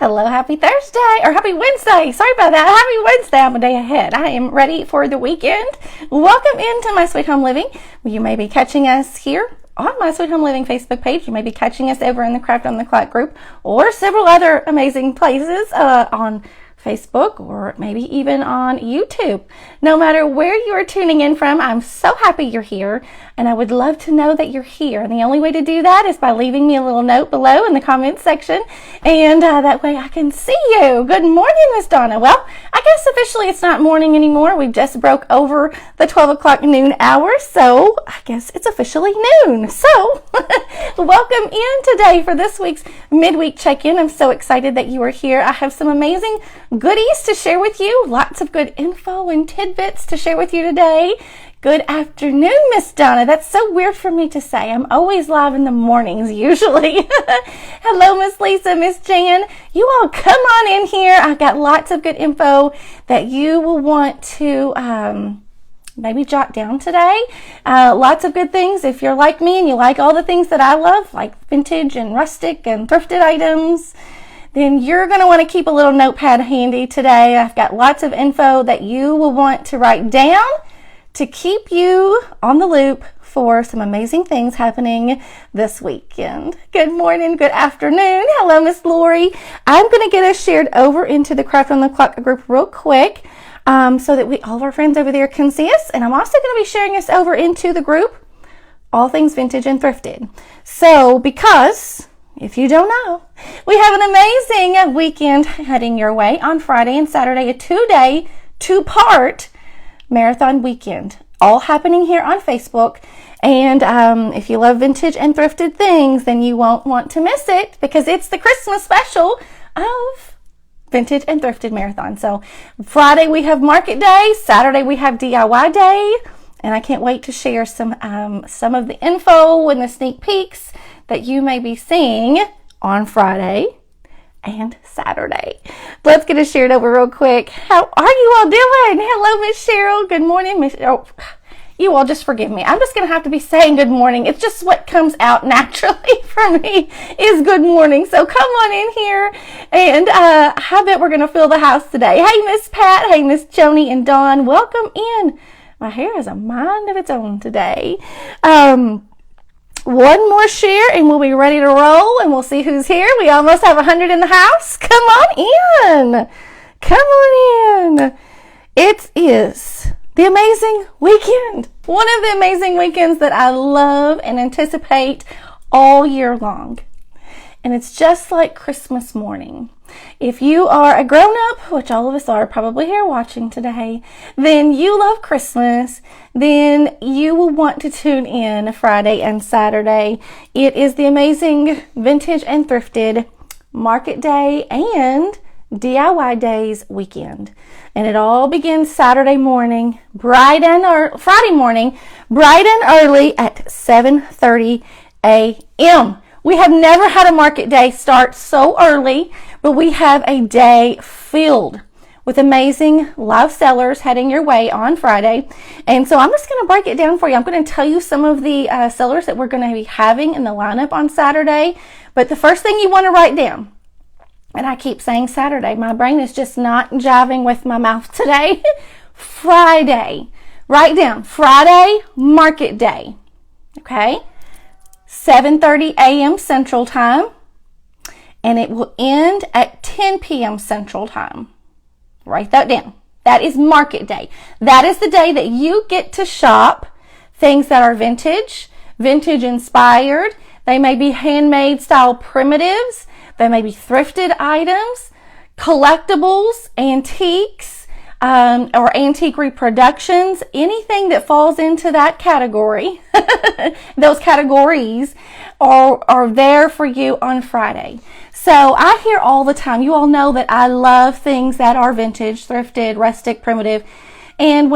Hello, happy Thursday, or happy Wednesday. Sorry about that. Happy Wednesday. I'm a day ahead. I am ready for the weekend. Welcome into My Sweet Home Living. You may be catching us here on My Sweet Home Living Facebook page. You may be catching us over in the Craft on the Clock group or several other amazing places on Facebook or maybe even on YouTube. No matter where you are tuning in from, I'm so happy you're here, and I would love to know that you're here. And the only way to do that is by leaving me a little note below in the comments section, and that way I can see you. Good morning, Miss Donna. Well, I guess officially it's not morning anymore. We just broke over the 12 o'clock noon hour, so I guess it's officially noon. So welcome in today for this week's midweek check-in. I'm so excited that you are here. I have some amazing goodies to share with you. Lots of good info and tidbits to share with you today. Good afternoon, Miss Donna. That's so weird for me to say. I'm always live in the mornings, usually. Hello, Miss Lisa, Miss Jan. You all come on in here. I've got lots of good info that you will want to maybe jot down today. Lots of good things. If you're like me and you like all the things that I love, like vintage and rustic and thrifted items, then you're going to want to keep a little notepad handy today. I've got lots of info that you will want to write down to keep you on the loop for some amazing things happening this weekend. Good morning, good afternoon. Hello, Miss Lori. I'm going to get us shared over into the Craft on the Clock group real quick so that all of our friends over there can see us. And I'm also going to be sharing us over into the group, All Things Vintage and Thrifted. So, because if you don't know, we have an amazing weekend heading your way on Friday and Saturday, a two-day, two-part marathon weekend, all happening here on Facebook. And if you love vintage and thrifted things, then you won't want to miss it because it's the Christmas special of Vintage and Thrifted Marathon. So Friday we have Market Day, Saturday we have DIY Day, and I can't wait to share some of the info and the sneak peeks that you may be seeing on Friday and Saturday. Let's get it shared over real quick. How are you all doing? Hello, Miss Cheryl. Good morning, Miss. Oh, you all just forgive me. I'm just going to have to be saying good morning. It's just what comes out naturally for me is good morning. So come on in here, and I bet we're going to fill the house today. Hey, Miss Pat. Hey, Miss Joni and Dawn. Welcome in. My hair has a mind of its own today. One more share and we'll be ready to roll, and we'll see who's here. We almost have 100 in the house. Come on in. Come on in. It is the amazing weekend. One of the amazing weekends that I love and anticipate all year long. And it's just like Christmas morning. If you are a grown-up, which all of us are probably here watching today, then you love Christmas, then you will want to tune in Friday and Saturday. It is the amazing Vintage and Thrifted Market Day and DIY Days weekend. And it all begins Saturday morning, Friday morning, bright and early at 7:30 a.m. We have never had a market day start so early, but we have a day filled with amazing live sellers heading your way on Friday. And so I'm just going to break it down for you. I'm going to tell you some of the sellers that we're going to be having in the lineup on Saturday. But the first thing you want to write down, and I keep saying Saturday, my brain is just not jiving with my mouth today. Friday. Write down Friday market day. Okay? 7:30 a.m. Central Time, and it will end at 10 p.m. Central Time. Write that down. That is market day. That is the day that you get to shop things that are vintage inspired. They may be handmade style primitives. They may be thrifted items, collectibles, antiques, or antique reproductions, anything that falls into that category. Those categories are there for you on Friday. So I hear all the time, you all know that I love things that are vintage, thrifted, rustic, primitive. And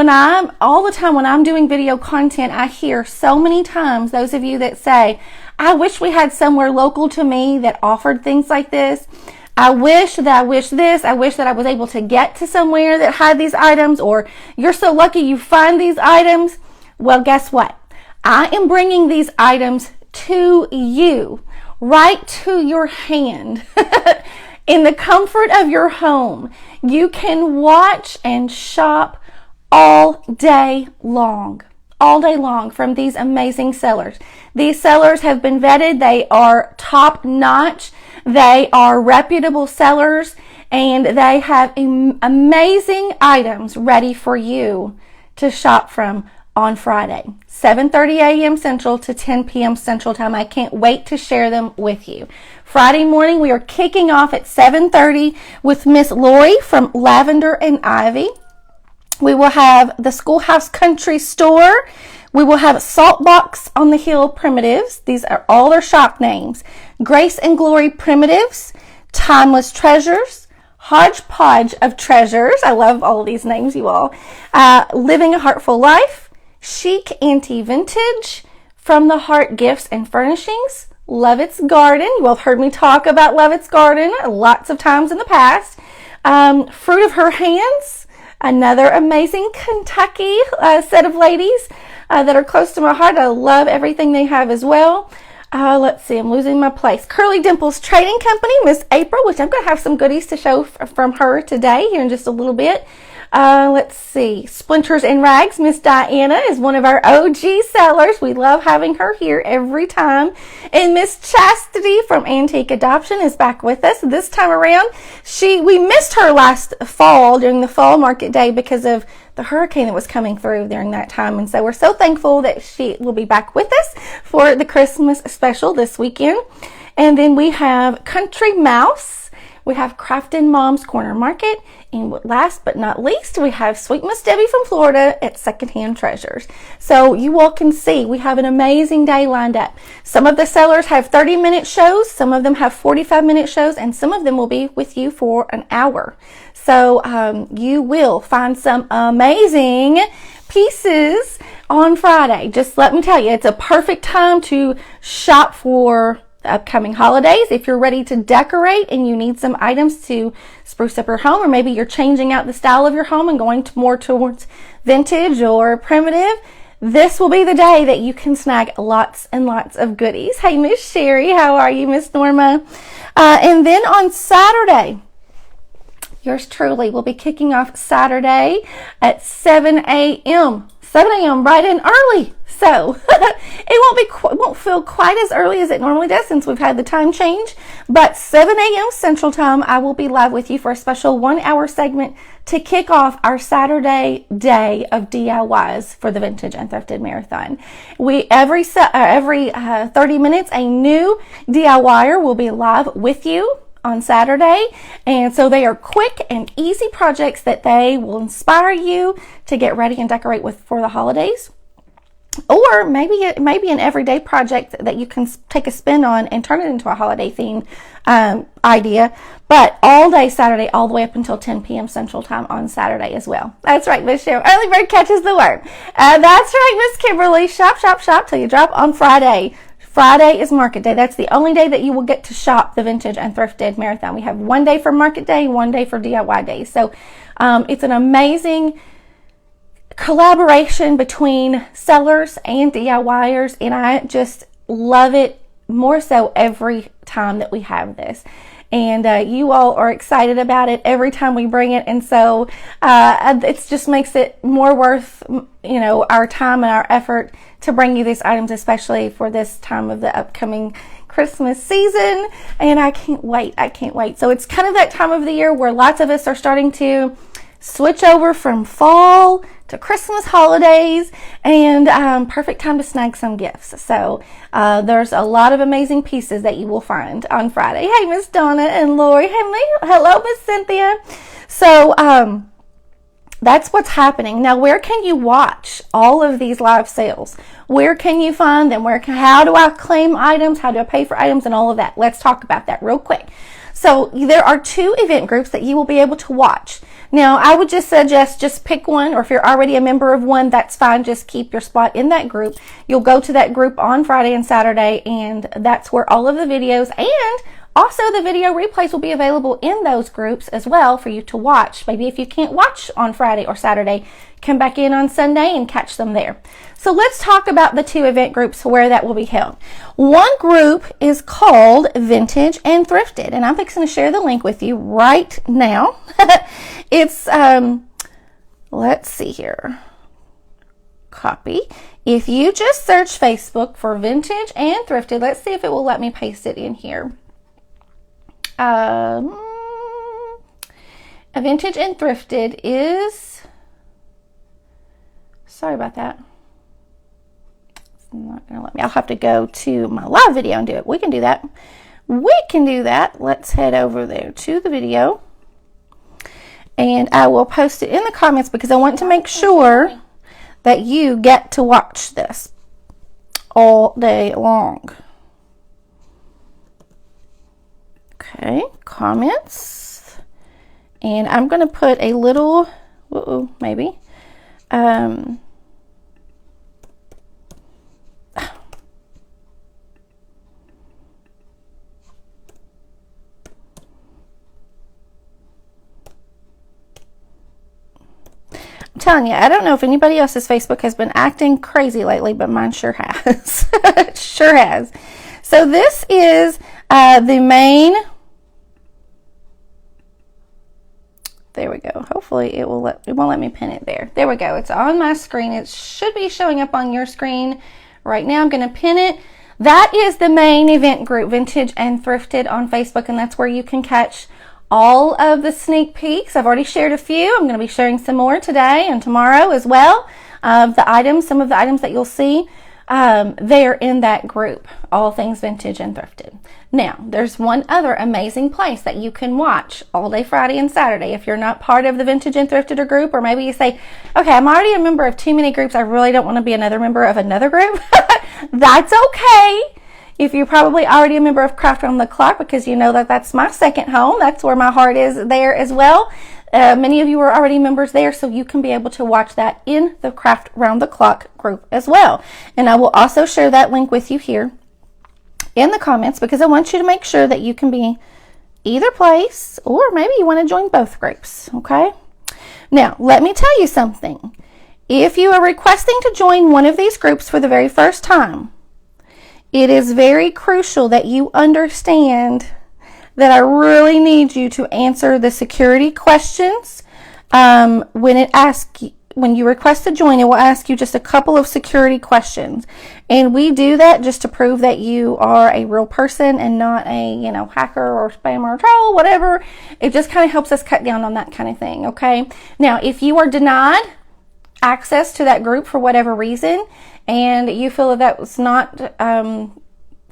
all the time when I'm doing video content, I hear so many times those of you that say, I wish we had somewhere local to me that offered things like this. I wish that I wish that I was able to get to somewhere that had these items, or you're so lucky you find these items. Well, guess what? I am bringing these items to you, right to your hand. in the comfort of your home. You can watch and shop all day long from these amazing sellers. These sellers have been vetted. They are top notch. They are reputable sellers, and they have amazing items ready for you to shop from on Friday, 7:30 a.m. Central to 10 p.m. Central Time. I can't wait to share them with you. Friday morning, we are kicking off at 7:30 with Miss Lori from Lavender and Ivy. We will have the Schoolhouse Country Store. We will have Saltbox on the Hill Primitives. These are all their shop names. Grace and Glory Primitives, Timeless Treasures, Hodgepodge of Treasures. I love all of these names, you all. Living a Heartful Life, Chic Anti-Vintage, From the Heart Gifts and Furnishings, Lovett's Garden. You all have heard me talk about Lovett's Garden lots of times in the past. Fruit of Her Hands, another amazing Kentucky set of ladies that are close to my heart. I love everything they have as well. Let's see, I'm losing my place. Curly Dimples Trading Company, Miss April, which I'm going to have some goodies to show from her today here in just a little bit. Let's see, Splinters and Rags, Miss Diana is one of our OG sellers. We love having her here every time. And Miss Chastity from Antique Adoption is back with us this time around. We missed her last fall during the fall market day because of the hurricane that was coming through during that time. And so we're so thankful that she will be back with us for the Christmas special this weekend. And then we have Country Mouse. We have Craftin' Mom's Corner Market. And last but not least, we have Sweet Miss Debbie from Florida at Secondhand Treasures. So you all can see we have an amazing day lined up. Some of the sellers have 30-minute shows. Some of them have 45-minute shows. And some of them will be with you for an hour. So you will find some amazing pieces on Friday. Just let me tell you, it's a perfect time to shop for upcoming holidays. If you're ready to decorate and you need some items to spruce up your home, or maybe you're changing out the style of your home and going more towards vintage or primitive, this will be the day that you can snag lots and lots of goodies. Hey, Miss Sherry, how are you, Miss Norma? And then on Saturday, yours truly will be kicking off Saturday at 7 a.m. 7 a.m. bright and early. So it won't feel quite as early as it normally does since we've had the time change. But 7 a.m. Central Time, I will be live with you for a special 1-hour segment to kick off our Saturday day of DIYs for the Vintage and Thrifted Marathon. Every 30 minutes, a new DIYer will be live with you on Saturday, and so they are quick and easy projects that they will inspire you to get ready and decorate with for the holidays, or maybe an everyday project that you can take a spin on and turn it into a holiday themed idea. But all day Saturday, all the way up until 10 p.m. Central Time on Saturday as well. That's right, Miss Cheryl. Early bird catches the worm. That's right, Miss Kimberly. Shop, shop, shop till you drop on Friday. Friday is market day. That's the only day that you will get to shop the Vintage and Thrifted Marathon. We have one day for market day, one day for DIY day. So it's an amazing collaboration between sellers and DIYers, and I just love it more so every time that we have this. And you all are excited about it every time we bring it, and so it just makes it more worth our time and our effort to bring you these items, especially for this time of the upcoming Christmas season. And I can't wait. So it's kind of that time of the year where lots of us are starting to switch over from fall to Christmas holidays, and perfect time to snag some gifts. So there's a lot of amazing pieces that you will find on Friday. Hey, Miss Donna and Lori. Hello, Miss Cynthia. So that's what's happening. Now, where can you watch all of these live sales? Where can you find them? How do I claim items? How do I pay for items and all of that? Let's talk about that real quick. So there are 2 event groups that you will be able to watch. Now, I would just suggest just pick one, or if you're already a member of one, that's fine. Just keep your spot in that group. You'll go to that group on Friday and Saturday, and that's where all of the videos and Also, the video replays will be available in those groups as well for you to watch. Maybe if you can't watch on Friday or Saturday, come back in on Sunday and catch them there. So let's talk about the 2 event groups where that will be held. One group is called Vintage and Thrifted, and I'm fixing to share the link with you right now. It's, let's see here. Copy. If you just search Facebook for Vintage and Thrifted, let's see if it will let me paste it in here. A Vintage and Thrifted is, sorry about that. It's not going to let me. I'll have to go to my live video and do it. We can do that. We can do that. Let's head over there to the video. And I will post it in the comments because I want to make sure that you get to watch this all day long. Okay, comments. And I'm going to put a little, maybe. I'm telling you, I don't know if anybody else's Facebook has been acting crazy lately, but mine sure has. It sure has. So this is the main. There we go. Hopefully it won't let me pin it there. There we go. It's on my screen. It should be showing up on your screen right now. I'm going to pin it. That is the main event group, Vintage and Thrifted on Facebook, and that's where you can catch all of the sneak peeks. I've already shared a few. I'm going to be sharing some more today and tomorrow as well of the items, some of the items that you'll see there in that group, all things Vintage and Thrifted. Now, there's one other amazing place that you can watch all day Friday and Saturday if you're not part of the Vintage and Thrifted group, or maybe you say, okay, I'm already a member of too many groups. I really don't want to be another member of another group. That's okay. If you're probably already a member of Craft Around the Clock, because you know that that's my second home. That's where my heart is there as well. Many of you are already members there, so you can be able to watch that in the Craft Around the Clock group as well. And I will also share that link with you here in the comments, because I want you to make sure that you can be either place, or maybe you want to join both groups, okay? Now, let me tell you something. If you are requesting to join one of these groups for the very first time, it is very crucial that you understand that I really need you to answer the security questions. When you request to join, it will ask you just a couple of security questions. And we do that just to prove that you are a real person and not a, hacker or spammer or troll, whatever. It just kind of helps us cut down on that kind of thing, okay? Now, if you are denied access to that group for whatever reason, and you feel that was not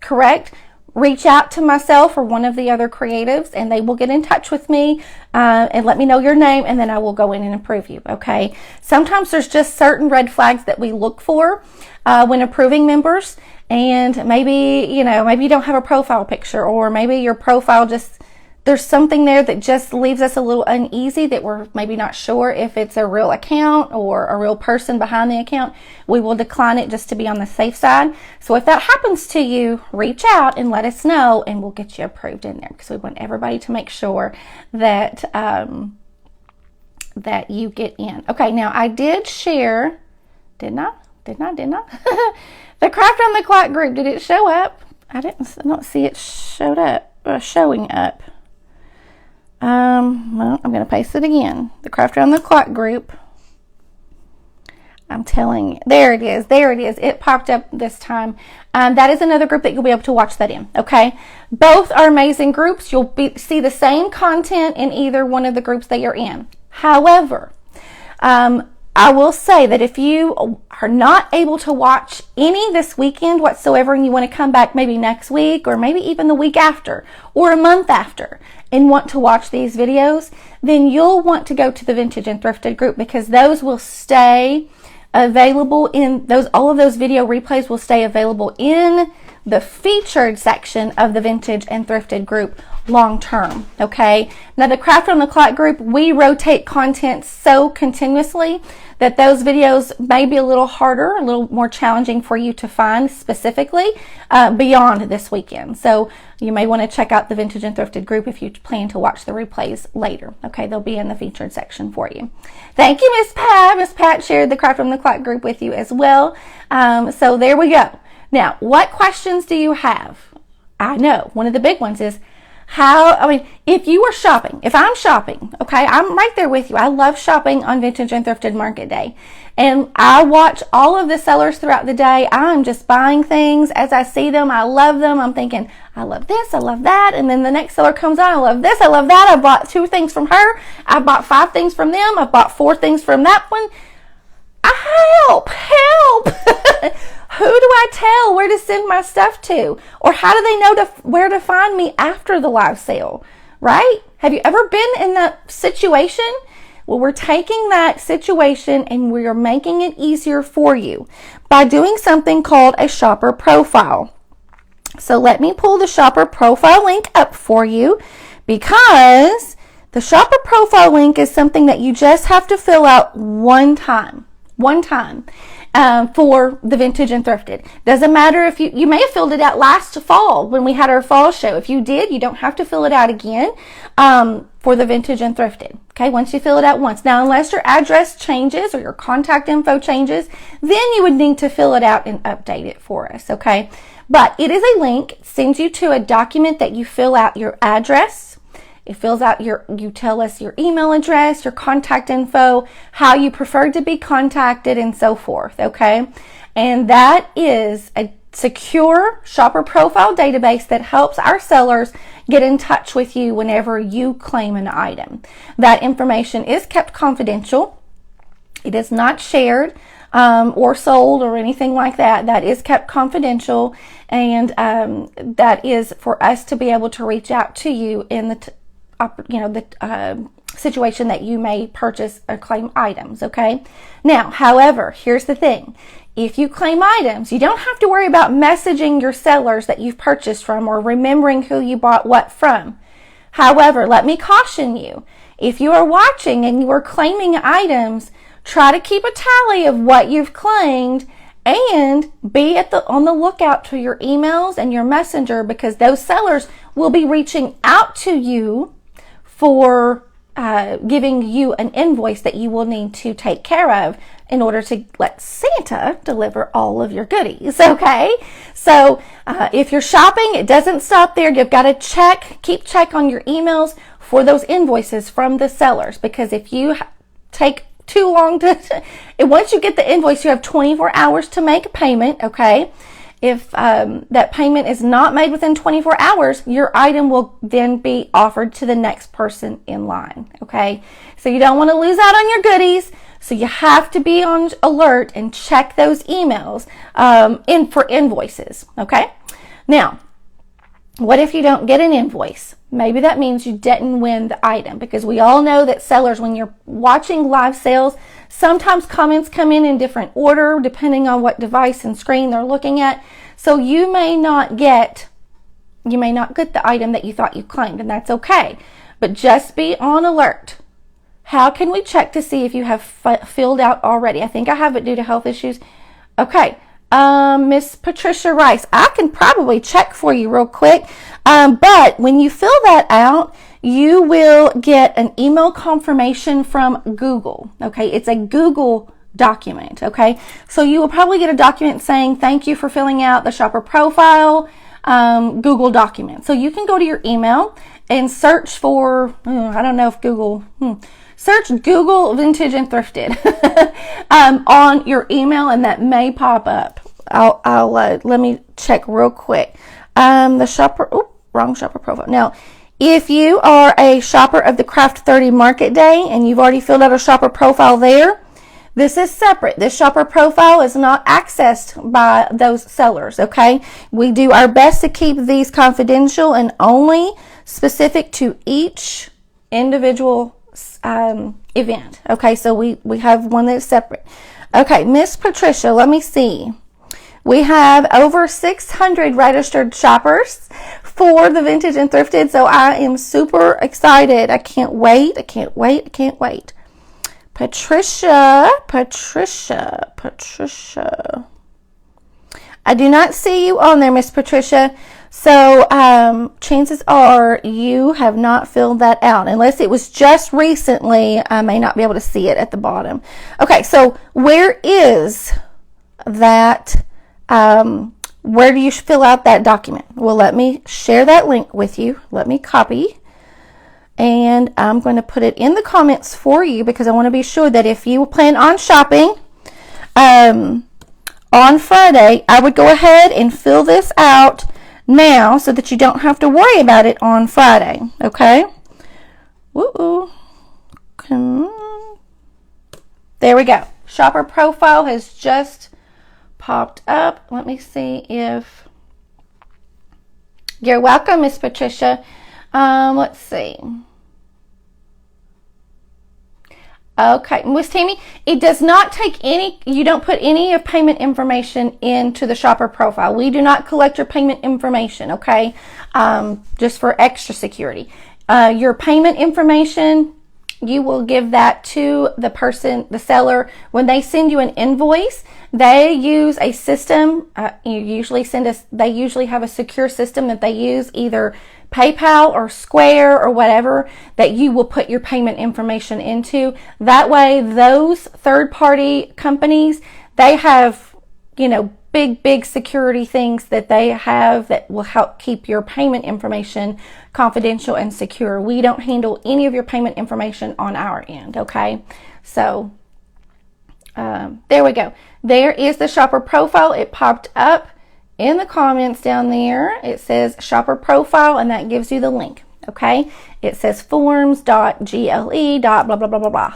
correct, reach out to myself or one of the other creatives, and they will get in touch with me and let me know your name, and then I will go in and approve you, okay? Sometimes there's just certain red flags that we look for when approving members, and maybe you don't have a profile picture, or maybe your profile just, there's something there that just leaves us a little uneasy, that we're maybe not sure if it's a real account or a real person behind the account. We will decline it just to be on the safe side. So if that happens to you, reach out and let us know, and we'll get you approved in there, because we want everybody to make sure that that you get in. Okay, now I did share, didn't I? The Craft on the Clock group. Did it show up? I don't see it showing up. Well, I'm going to paste it again. The Craft Around the Clock group. I'm telling you. There it is. It popped up this time. That is another group that you'll be able to watch that in, okay? Both are amazing groups. You'll see the same content in either one of the groups that you're in. However, I will say that if you are not able to watch any this weekend whatsoever, and you want to come back maybe next week, or maybe even the week after, or a month after, and want to watch these videos, then you'll want to go to the Vintage and Thrifted group, because those will stay available in all of those video replays will stay available in the featured section of the Vintage and Thrifted group long term. Okay, now the Craft on the Clock group, we rotate content so continuously that those videos may be a little harder, a little more challenging for you to find specifically beyond this weekend. So you may want to check out the Vintage and Thrifted group if you plan to watch the replays later. Okay, they'll be in the featured section for you. Thank you, Miss Pat. Miss Pat shared the Craft on the Clock group with you as well. So there we go. Now, what questions do you have? I know one of the big ones is if you are shopping, if I'm shopping, okay, I'm right there with you. I love shopping on Vintage and Thrifted Market Day. And I watch all of the sellers throughout the day. I'm just buying things as I see them. I love them. I'm thinking, I love this, I love that. And then the next seller comes on, I love this, I love that. I bought 2 things from her. I bought 5 things from them. I bought 4 things from that one. Help! Who do I tell where to send my stuff to? Or how do they know where to find me after the live sale, right? Have you ever been in that situation? Well, we're taking that situation and we are making it easier for you by doing something called a shopper profile. So let me pull the shopper profile link up for you, because the shopper profile link is something that you just have to fill out one time. For the Vintage and Thrifted. Doesn't matter if you may have filled it out last fall when we had our fall show. If you did, you don't have to fill it out again for the Vintage and Thrifted. Okay, once you fill it out once. Now, unless your address changes or your contact info changes, then you would need to fill it out and update it for us, okay? But it is a link. It sends you to a document that you fill out your address. It fills out you tell us your email address, your contact info, how you prefer to be contacted, and so forth, okay? And that is a secure shopper profile database that helps our sellers get in touch with you whenever you claim an item. That information is kept confidential. It is not shared or sold or anything like that. That is kept confidential, and that is for us to be able to reach out to you in the situation that you may purchase or claim items, okay? Now, however, here's the thing. If you claim items, you don't have to worry about messaging your sellers that you've purchased from or remembering who you bought what from. However, let me caution you. If you are watching and you are claiming items, try to keep a tally of what you've claimed and be on the lookout for your emails and your messenger, because those sellers will be reaching out to you for giving you an invoice that you will need to take care of in order to let Santa deliver all of your goodies, okay? So if you're shopping, it doesn't stop there. You've got to keep check on your emails for those invoices from the sellers, because if you take too long once you get the invoice, you have 24 hours to make a payment, okay? If that payment is not made within 24 hours, your item will then be offered to the next person in line, okay? So you don't want to lose out on your goodies, so you have to be on alert and check those emails for invoices, okay? Now, what if you don't get an invoice? Maybe that means you didn't win the item, because we all know that sellers, when you're watching live sales, sometimes comments come in different order depending on what device and screen they're looking at. So you may not get the item that you thought you claimed, and that's okay. But just be on alert. How can we check to see if you have filled out already? I think I have it due to health issues. Okay. Miss Patricia Rice, I can probably check for you real quick. But when you fill that out, you will get an email confirmation from Google. Okay, it's a Google document. Okay, so you will probably get a document saying thank you for filling out the shopper profile Google document. So you can go to your email and search for I don't know if Google search Google Vintage and Thrifted on your email, and that may pop up. I'll let me check real quick. The shopper, wrong shopper profile. Now, if you are a shopper of the Craft 30 Market Day and you've already filled out a shopper profile there, this is separate. This shopper profile is not accessed by those sellers, okay? We do our best to keep these confidential and only specific to each individual event, okay? So we have one that's separate. Okay, Miss Patricia, let me see. We have over 600 registered shoppers for the Vintage and Thrifted, so I am super excited. I can't wait. I can't wait. I can't wait. Patricia. I do not see you on there, Miss Patricia. So chances are you have not filled that out. Unless it was just recently, I may not be able to see it at the bottom. Okay, so where is that? Where do you fill out that document? Well, let me share that link with you. Let me copy. And I'm going to put it in the comments for you because I want to be sure that if you plan on shopping on Friday, I would go ahead and fill this out now so that you don't have to worry about it on Friday. Okay? Woo-oo. There we go. Shopper profile has just popped up. Let me see if... You're welcome, Miss Patricia. Let's see. Okay, Miss Tammy, it does not take any, you don't put any of payment information into the shopper profile. We do not collect your payment information, okay? Just for extra security. Your payment information, you will give that to the person, the seller. When they send you an invoice, they use a system. They usually have a secure system that they use, either PayPal or Square or whatever, that you will put your payment information into. That way, those third-party companies, they have, big security things that they have that will help keep your payment information confidential and secure. We don't handle any of your payment information on our end, okay? So, there we go. There is the shopper profile. It popped up in the comments down there. It says shopper profile, and that gives you the link, okay? It says forms.gle. blah, blah, blah, blah, blah.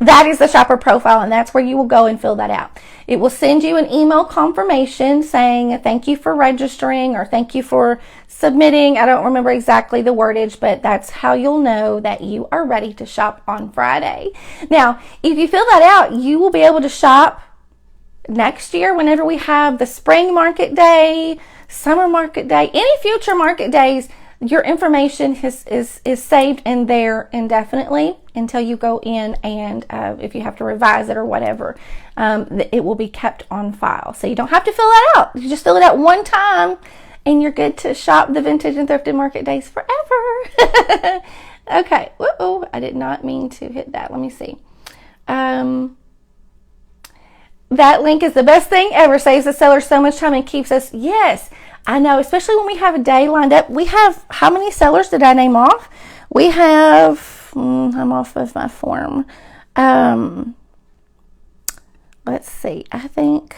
That is the shopper profile, and that's where you will go and fill that out. It will send you an email confirmation saying thank you for registering or thank you for submitting. I don't remember exactly the wordage, but that's how you'll know that you are ready to shop on Friday. Now, if you fill that out, you will be able to shop next year whenever we have the spring market day, summer market day, any future market days. Your information is saved in there indefinitely until you go in and if you have to revise it or whatever, it will be kept on file. So you don't have to fill that out. You just fill it out one time and you're good to shop the Vintage and Thrifted Market Days forever. Okay. Whoa, I did not mean to hit that. Let me see. That link is the best thing ever. Saves the seller so much time and keeps us. Yes, I know. Especially when we have a day lined up. We have, how many sellers did I name off? We have, I'm off of my form. Let's see. I think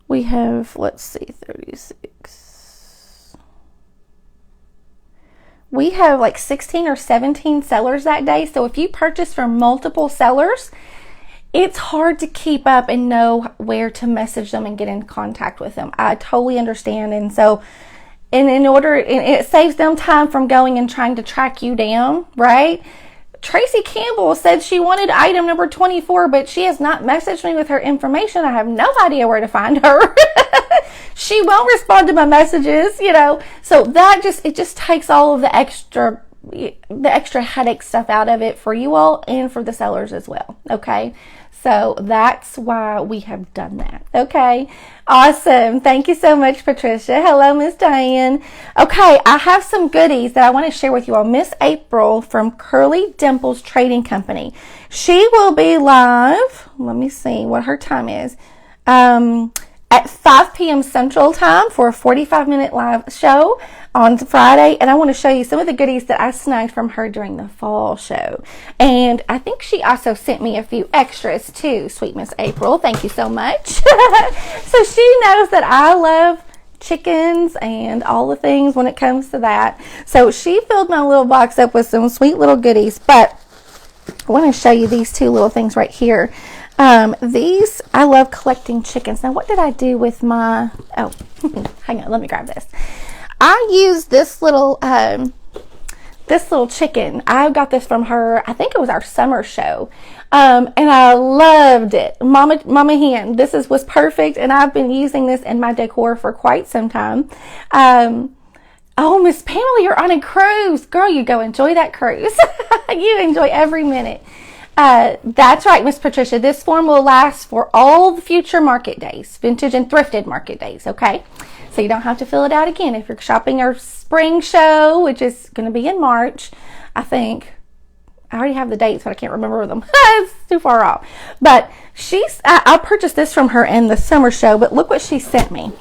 we have, let's see, 36. We have like 16 or 17 sellers that day. So if you purchase from multiple sellers, it's hard to keep up and know where to message them and get in contact with them. I totally understand. And so, it saves them time from going and trying to track you down, right? Tracey Campbell said she wanted item number 24, but she has not messaged me with her information. I have no idea where to find her. She won't respond to my messages, So it just takes all of the extra headache stuff out of it for you all and for the sellers as well. Okay. So that's why we have done that. Okay. Awesome. Thank you so much, Patricia. Hello, Miss Diane. Okay. I have some goodies that I want to share with you all. Miss April from Curly Dimples Trading Company. She will be live. Let me see what her time is. At 5 p.m. Central Time for a 45-minute live show on Friday. And I want to show you some of the goodies that I snagged from her during the fall show. And I think she also sent me a few extras too, sweet Miss April. Thank you so much. So she knows that I love chickens and all the things when it comes to that. So she filled my little box up with some sweet little goodies. But I want to show you these two little things right here. These, I love collecting chickens. Now, what did I do with my, hang on, let me grab this. I used this little this little chicken. I got this from her, I think it was our summer show. And I loved it. Mama Hen, was perfect. And I've been using this in my decor for quite some time. Oh, Miss Pamela, you're on a cruise. Girl, you go enjoy that cruise. You enjoy every minute. That's right, Miss Patricia. This form will last for all the future market days, vintage and thrifted market days, okay? So you don't have to fill it out again. If you're shopping our spring show, which is going to be in March, I think. I already have the dates, but I can't remember them. It's too far off. But I purchased this from her in the summer show, but look what she sent me.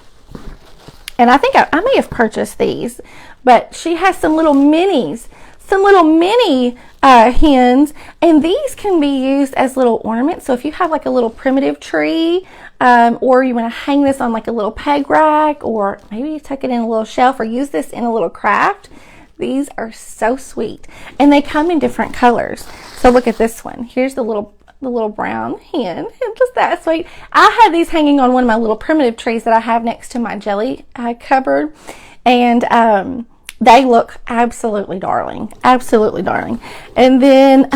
And I think I may have purchased these, but she has some little minis, some little mini hens, and these can be used as little ornaments. So if you have like a little primitive tree, or you want to hang this on like a little peg rack, or maybe you tuck it in a little shelf, or use this in a little craft. These are so sweet, and they come in different colors. So look at this one. Here's the little brown hen. It's just that sweet. I had these hanging on one of my little primitive trees that I have next to my jelly cupboard, and they look absolutely darling. Absolutely darling. And then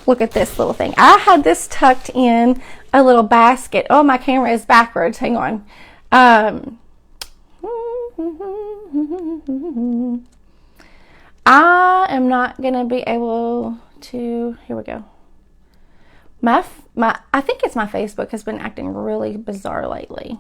look at this little thing. I had this tucked in a little basket. Oh, my camera is backwards. Hang on. I am not going to be able to, here we go. I think it's my Facebook has been acting really bizarre lately.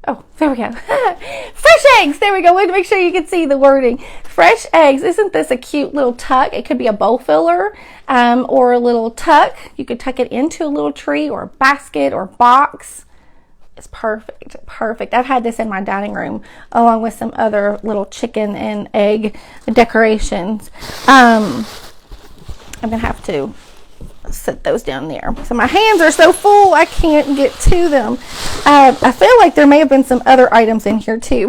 Oh, there we go. Fresh eggs. There we go. Wait to make sure you can see the wording. Fresh eggs. Isn't this a cute little tuck? It could be a bowl filler, or a little tuck. You could tuck it into a little tree or a basket or box. It's perfect. Perfect. I've had this in my dining room along with some other little chicken and egg decorations. I'm going to have to set those down there. So my hands are so full I can't get to them. I feel like there may have been some other items in here too.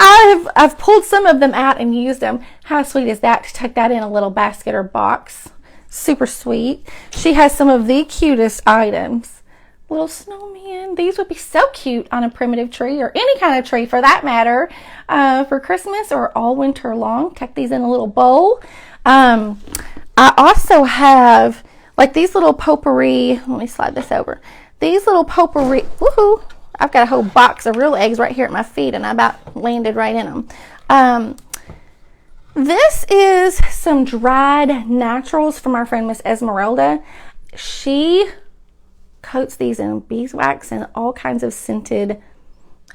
I've pulled some of them out and used them. How sweet is that to tuck that in a little basket or box? Super sweet. She has some of the cutest items. Little snowman. These would be so cute on a primitive tree, or any kind of tree for that matter, for Christmas or all winter long. Tuck these in a little bowl. I also have like these little potpourri. Let me slide this over. These little potpourri. Woohoo! I've got a whole box of real eggs right here at my feet, and I about landed right in them. This is some dried naturals from our friend Miss Esmeralda. She coats these in beeswax and all kinds of scented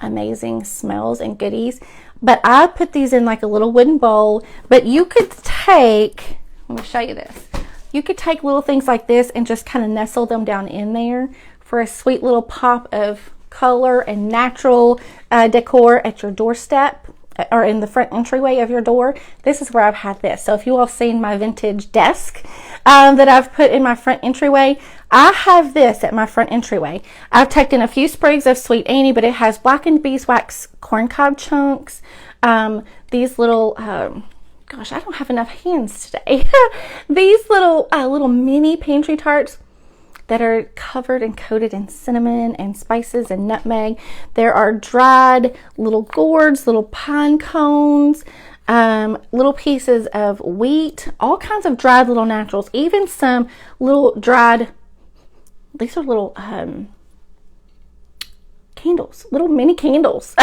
amazing smells and goodies, but I put these in like a little wooden bowl. But you could take, let me show you this, you could take little things like this and just kind of nestle them down in there for a sweet little pop of color and natural decor at your doorstep or in the front entryway of your door. This is where I've had this. So if you all seen my vintage desk that I've put in my front entryway, I have this at my front entryway. I've tucked in a few sprigs of Sweet Annie, but it has blackened beeswax corncob chunks. These little, gosh, I don't have enough hands today. These little mini pantry tarts that are covered and coated in cinnamon and spices and nutmeg. There are dried little gourds, little pine cones, little pieces of wheat, all kinds of dried little naturals, even some little dried, these are little candles, little mini candles.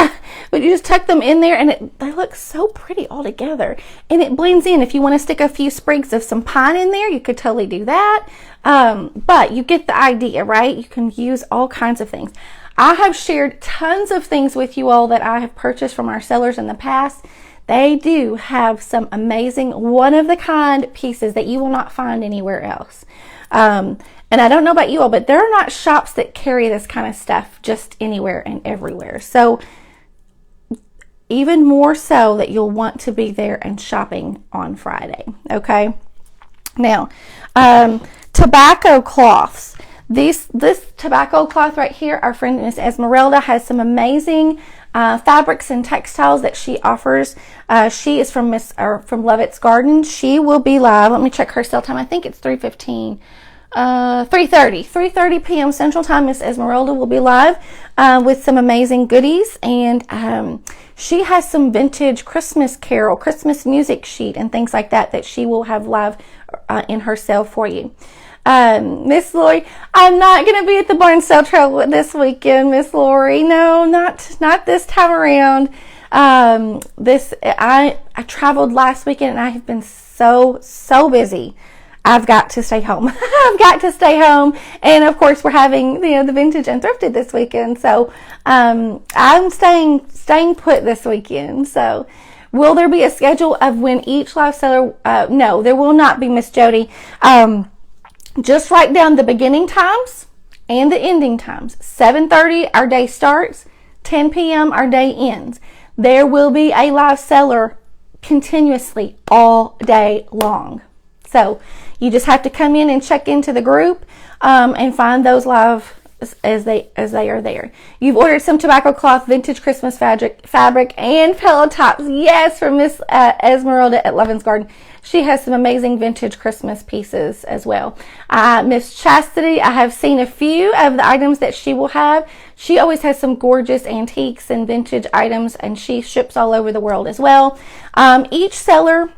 But you just tuck them in there and they look so pretty all together, and it blends in. If you want to stick a few sprigs of some pine in there, you could totally do that. But you get the idea, right? You can use all kinds of things. I have shared tons of things with you all that I have purchased from our sellers in the past. They do have some amazing one-of-the-kind pieces that you will not find anywhere else. And I don't know about you all, but there are not shops that carry this kind of stuff just anywhere and everywhere. So even more so that you'll want to be there and shopping on Friday. Okay. Now, tobacco cloths. This tobacco cloth right here, our friend Miss Esmeralda has some amazing fabrics and textiles that she offers. She is from from Lovett's Garden. She will be live. Let me check her sale time. I think it's 3:15. 3:30 p.m. Central Time. Miss Esmeralda will be live with some amazing goodies, and she has some vintage Christmas music sheet and things like that she will have live in her sale for you. Miss Lori, I'm not going to be at the barn sale trail this weekend, Miss Lori. No, not this time around. I traveled last weekend and I have been so busy. I've got to stay home. I've got to stay home. And of course we're having, the Vintage and Thrifted this weekend. So, I'm staying put this weekend. So will there be a schedule of when each live seller, no, there will not be, Miss Jody. Just write down the beginning times and the ending times. 7:30, our day starts. 10 p.m., our day ends. There will be a live seller continuously all day long. So you just have to come in and check into the group and find those live as they are there. You've ordered some tobacco cloth, vintage Christmas fabric, and pillow tops. Yes, from Miss Esmeralda at Lovin's Garden. She has some amazing vintage Christmas pieces as well. Miss Chastity, I have seen a few of the items that she will have. She always has some gorgeous antiques and vintage items, and she ships all over the world as well. Each seller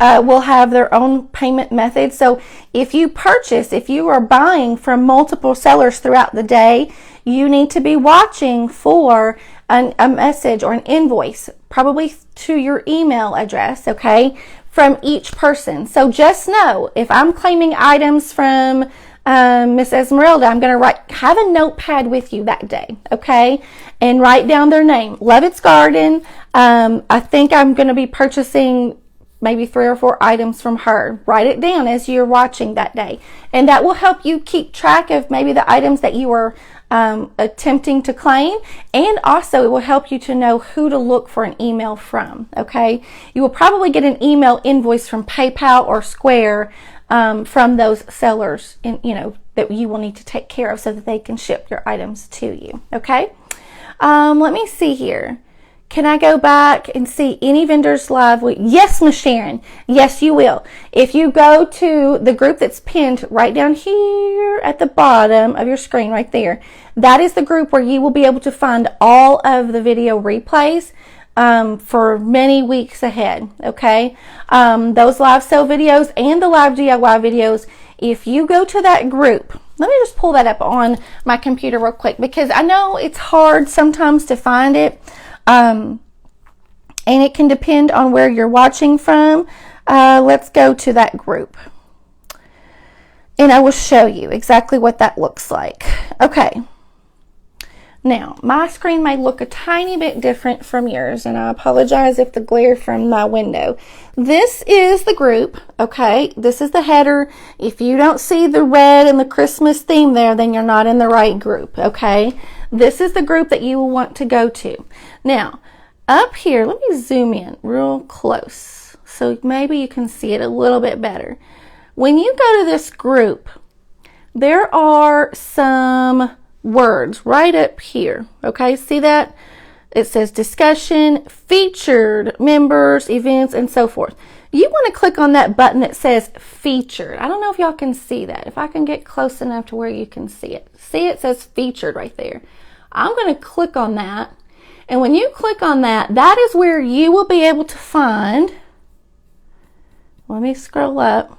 will have their own payment method. So if you are buying from multiple sellers throughout the day, you need to be watching for a message or an invoice, probably to your email address, okay, from each person. So just know, if I'm claiming items from Miss Esmeralda, I'm going to have a notepad with you that day, okay, and write down their name. Lovett's Garden. I think I'm going to be purchasing maybe 3 or 4 items from her. Write it down as you're watching that day. And that will help you keep track of maybe the items that you are attempting to claim. And also it will help you to know who to look for an email from. Okay. You will probably get an email invoice from PayPal or Square from those sellers that you will need to take care of so that they can ship your items to you. Okay. Let me see here. Can I go back and see any vendors live? Yes, Miss Sharon. Yes, you will. If you go to the group that's pinned right down here at the bottom of your screen right there, that is the group where you will be able to find all of the video replays for many weeks ahead, okay? Those live sale videos and the live DIY videos, if you go to that group, let me just pull that up on my computer real quick because I know it's hard sometimes to find it. And it can depend on where you're watching from. Let's go to that group. And I will show you exactly what that looks like. Okay. Now, my screen may look a tiny bit different from yours, and I apologize if the glare from my window. This is the group, okay? This is the header. If you don't see the red and the Christmas theme there, then you're not in the right group, okay? This is the group that you will want to go to. Now, up here, let me zoom in real close so maybe you can see it a little bit better. When you go to this group, there are some words right up here, okay? See that? It says discussion, featured, members, events, and so forth. You want to click on that button that says featured. I don't know if y'all can see that. If I can get close enough to where you can see it. See, it says featured right there. I'm going to click on that. And when you click on that, that is where you will be able to find, let me scroll up.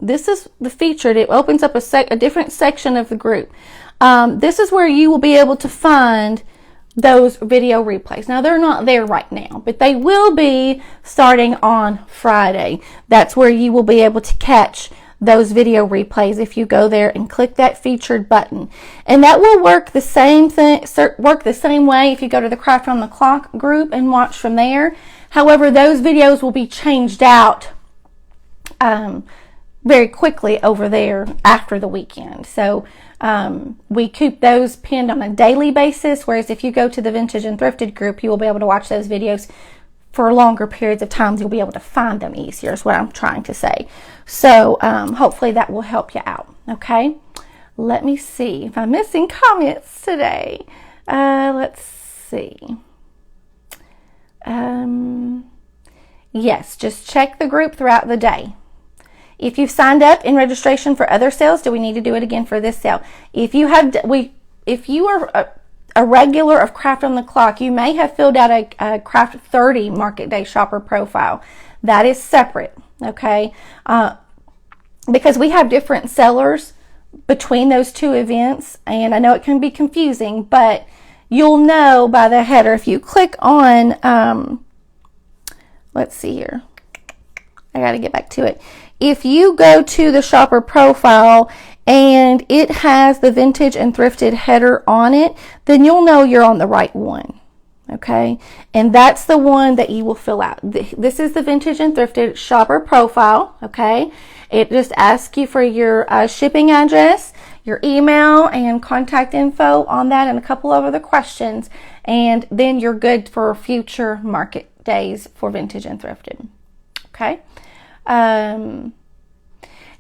This is the featured. It opens up a different section of the group. This is where you will be able to find those video replays. Now, they're not there right now, but they will be starting on Friday. That's where you will be able to catch those video replays if you go there and click that featured button. And that will work the same way if you go to the Craft on the Clock group and watch from there. However, those videos will be changed out very quickly over there after the weekend. So we keep those pinned on a daily basis, whereas if you go to the Vintage and Thrifted group, you will be able to watch those videos for longer periods of time. You'll be able to find them easier is what I'm trying to say. So hopefully that will help you out. Okay, let me see if I'm missing comments today. Let's see. Yes, just check the group throughout the day. If you've signed up in registration for other sales, do we need to do it again for this sale? If you are a regular of Craft on the Clock, you may have filled out a Craft 30 Market Day shopper profile. That is separate, okay? Because we have different sellers between those two events, and I know it can be confusing, but you'll know by the header. If you click on, let's see here. I got to get back to it. If you go to the shopper profile and it has the vintage and thrifted header on it, then you'll know you're on the right one. Okay, and that's the one that you will fill out. This is the vintage and thrifted shopper profile. Okay, it just asks you for your shipping address, your email, and contact info on that, and a couple of other questions, and then you're good for future market days for vintage and thrifted. Okay.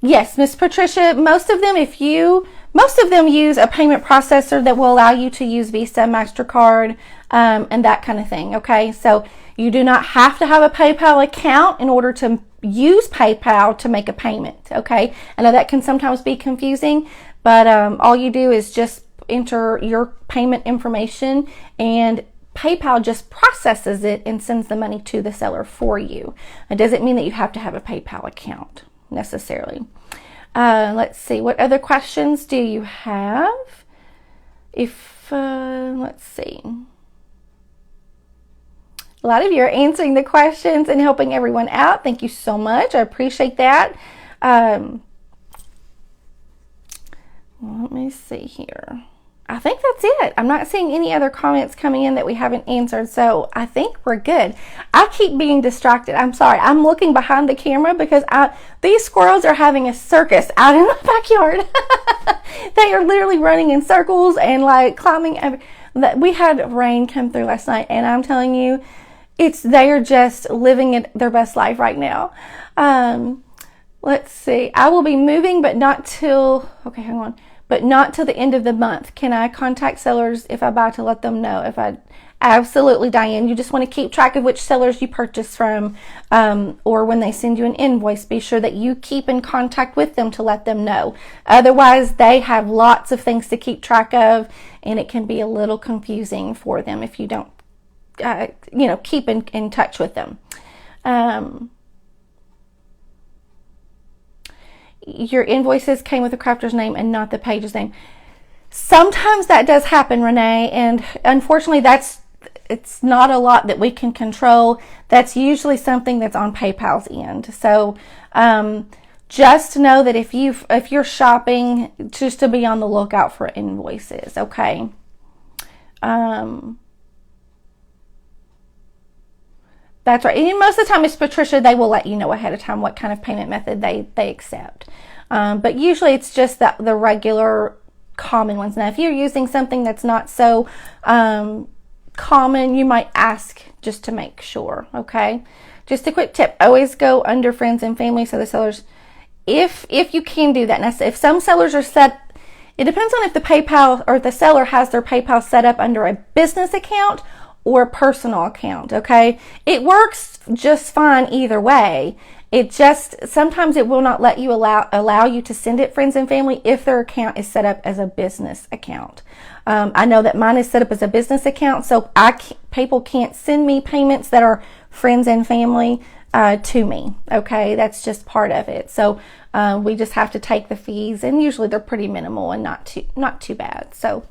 Yes, Miss Patricia, most of them use a payment processor that will allow you to use Visa, MasterCard, and that kind of thing. Okay, so you do not have to have a PayPal account in order to use PayPal to make a payment. Okay, I know that can sometimes be confusing, but all you do is just enter your payment information, and PayPal just processes it and sends the money to the seller for you. It doesn't mean that you have to have a PayPal account necessarily. Let's see, what other questions do you have? Let's see. A lot of you are answering the questions and helping everyone out. Thank you so much. I appreciate that. Let me see here. I think that's it. I'm not seeing any other comments coming in that we haven't answered, so I think we're good. I keep being distracted. I'm sorry. I'm looking behind the camera because these squirrels are having a circus out in my backyard. They are literally running in circles and like climbing. We had rain come through last night, and I'm telling you, they are just living their best life right now. Let's see. I will be moving, but not till, okay, hang on. But not till the end of the month. Can I contact sellers if I buy to let them know? Absolutely, Diane. You just want to keep track of which sellers you purchase from, or when they send you an invoice, be sure that you keep in contact with them to let them know. Otherwise, they have lots of things to keep track of, and it can be a little confusing for them if you don't, keep in touch with them. Your invoices came with the crafter's name and not the page's name. Sometimes that does happen, Renee, and unfortunately it's not a lot that we can control. That's usually something that's on PayPal's end. So just know that if you're shopping, just to be on the lookout for invoices, okay? That's right. And most of the time, Miss Patricia, they will let you know ahead of time what kind of payment method they accept. But usually it's just the regular common ones. Now, if you're using something that's not so common, you might ask just to make sure, okay? Just a quick tip. Always go under friends and family so the sellers, if you can do that. Now, if some sellers are set, it depends on if the PayPal or the seller has their PayPal set up under a business account or a personal account, okay? It works just fine either way. It just, sometimes it will not let you allow you to send it friends and family if their account is set up as a business account. I know that mine is set up as a business account, so people can't send me payments that are friends and family to me, okay? That's just part of it. So we just have to take the fees, and usually they're pretty minimal and not too bad. So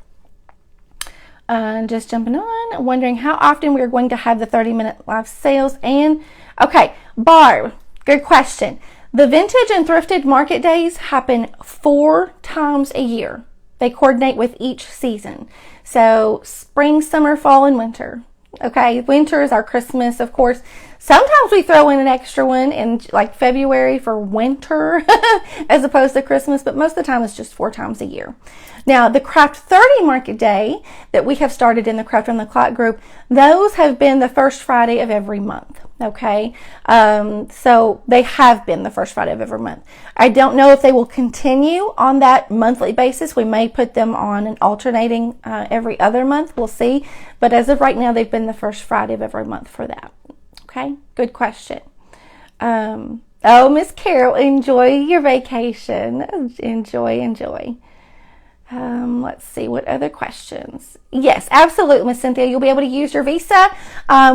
just jumping on, wondering how often we are going to have the 30-minute live sales. And okay, Barb, good question. The vintage and thrifted market days happen 4 times a year. They coordinate with each season. So spring, summer, fall, and winter. Okay, winter is our Christmas, of course. Sometimes we throw in an extra one in like February for winter as opposed to Christmas, but most of the time it's just 4 times a year. Now, the Craft 30 Market Day that we have started in the Craft on the Clock group, those have been the first Friday of every month, okay? So they have been the first Friday of every month. I don't know if they will continue on that monthly basis. We may put them on an alternating every other month. We'll see. But as of right now, they've been the first Friday of every month for that. Okay, good question. Oh, Miss Carol, enjoy your vacation. Enjoy. Let's see, what other questions? Yes, absolutely, Miss Cynthia. You'll be able to use your Visa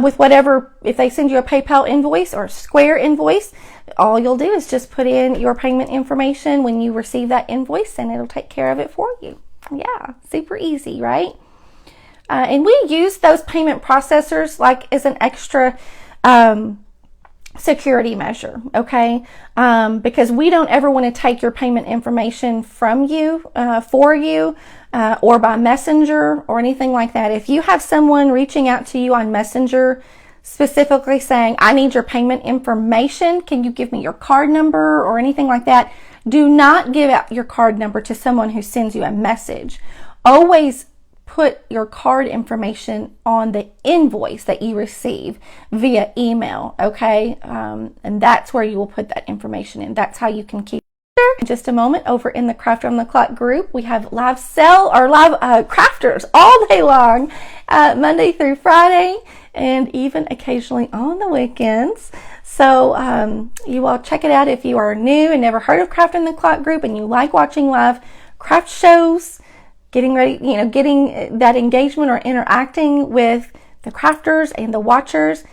with whatever, if they send you a PayPal invoice or a Square invoice, all you'll do is just put in your payment information when you receive that invoice and it'll take care of it for you. Yeah, super easy, right? And we use those payment processors like as an extra security measure, okay? Because we don't ever want to take your payment information from you, for you, or by messenger or anything like that. If you have someone reaching out to you on Messenger specifically saying, I need your payment information, can you give me your card number or anything like that, do not give out your card number to someone who sends you a message. Always put your card information on the invoice that you receive via email, okay? And that's where you will put that information in. That's how you can keep it. In just a moment, over in the Craft on the Clock group, we have live crafters all day long, Monday through Friday, and even occasionally on the weekends. So you all check it out if you are new and never heard of Craft on the Clock group and you like watching live craft shows, getting ready, getting that engagement or interacting with the crafters and the watchers,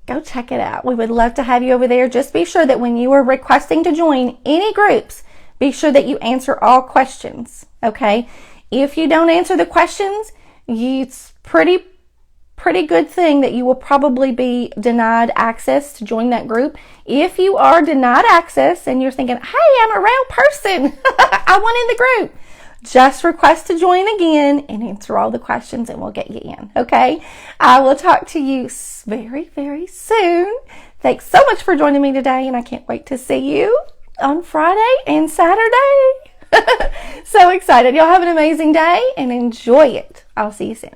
go check it out. We would love to have you over there. Just be sure that when you are requesting to join any groups, be sure that you answer all questions, okay? If you don't answer the questions, it's pretty good thing that you will probably be denied access to join that group. If you are denied access and you're thinking, hey, I'm a real person, I want in the group, just request to join again and answer all the questions and we'll get you in, okay? I will talk to you very, very soon. Thanks so much for joining me today, and I can't wait to see you on Friday and Saturday. So excited. Y'all have an amazing day and enjoy it. I'll see you soon.